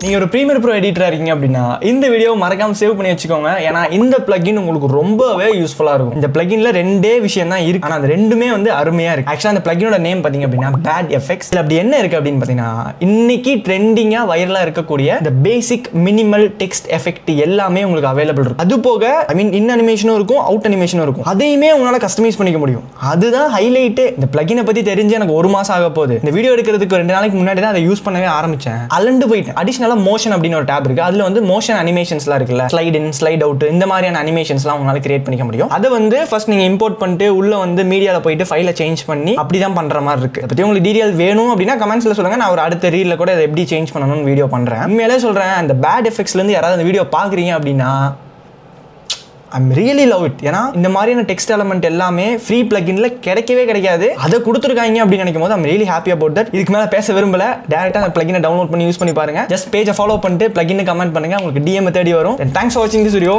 நீங்க ஒரு premier bro எடிட்டரா இருக்கீங்க அப்படின்னா இந்த வீடியோ மறக்காம சேவ் பண்ணி வச்சுக்கோங்க. ஏன்னா இந்த பிளகின் உங்களுக்கு ரொம்பவே யூஸ்ஃபுல்லா இருக்கும். இந்த பிளகின்ல ரெண்டே விஷயம் தான் இருக்கு, ஆனா அது ரெண்டுமே வந்து அருமையா இருக்கு. ஆக்சுவலா அந்த பிளகினோட நேம் பாத்தீங்க அப்படின்னா பேட் எஃபெக்ட்ஸ். இதுல அப்படி என்ன இருக்கு அப்படின்னு பாத்தீங்கன்னா, இன்னைக்கு ட்ரெண்டிங்கா வைரலா இருக்கக்கூடிய இந்த பேசிக் மினிமல் டெக்ஸ்ட் எஃபெக்ட் எல்லாமே உங்களுக்கு அவைலபிள் இருக்கும். அது போக ஐ மீன் இன் அனிமேஷனும் இருக்கும், அவுட் அனிமேஷனும் இருக்கும். அதையுமே உங்களால கஸ்டமைஸ் பண்ணிக்க முடியும். அதுதான் ஹைலைட். இந்த பிளகினை பத்தி தெரிஞ்சு எனக்கு 1 மாசம் ஆக போகுது. இந்த வீடியோ எடுக்கிறதுக்கு 2 நாளைக்கு முன்னாடி தான் அதை யூஸ் பண்ணவே ஆரம்பிச்சேன். அலண்டு போயிட்டேன். அடிஷனல் மோஷன் அப்படின்னு ஒரு tab இருக்கு. அதுல வந்து மோஷன் அனிமேஷன்ஸ்லாம் இருக்குல்ல, ஸ்லைட் இன் ஸ்லைட் அவுட், இந்த மாதிரியான அனிமேஷன்ஸ்லாம் உங்களால கிரியேட் பண்ணிக்க முடியும். அதை வந்து ஃபர்ஸ்ட் நீங்க இம்போர்ட் பண்ணிட்டு உள்ள வந்து மீடியால போயிட்டு ஃபைலை சேஞ்ச் பண்ணி அப்படிதான் பண்ற மாதிரி இருக்கு. அதை பத்தி உங்களுக்கு டீடைல் வேணும் அப்படின்னா கமெண்ட்ஸ்ல சொல்லுங்க. நான் ஒரு அடுத்த ரீல்ல கூட இதை எப்படி சேஞ்ச் பண்ணணும்னு வீடியோ பண்றேன். உண்மையிலே சொல்றேன், அந்த பேட் எஃபெக்ட்ஸ்ல இருந்து யாராவது அந்த வீடியோ பாக்குறீங்க அப்படின்னா I'm really love it. ஏன்னா இந்த மாதிரியான டெக்ஸ்ட் எலமெண்ட் எல்லாமே ஃப்ரீ பிளகின்ல கிடைக்கவே கிடைக்காது. அதை கொடுத்துருக்காங்க அப்படின்னு நினைக்கும் போது I'm really happy about that. இதுக்கு மேல பேச விரும்பல, டைரக்டா அந்த பிளகினை டவுன்லோட் பண்ணி யூஸ் பண்ணி பாருங்க. ஜஸ்ட் பேஜை ஃபாலோ பண்ணிட்டு பிளகின் கமெண்ட் பண்ணுங்க, உங்களுக்கு DM தேடி வரும். Thanks for watching this video.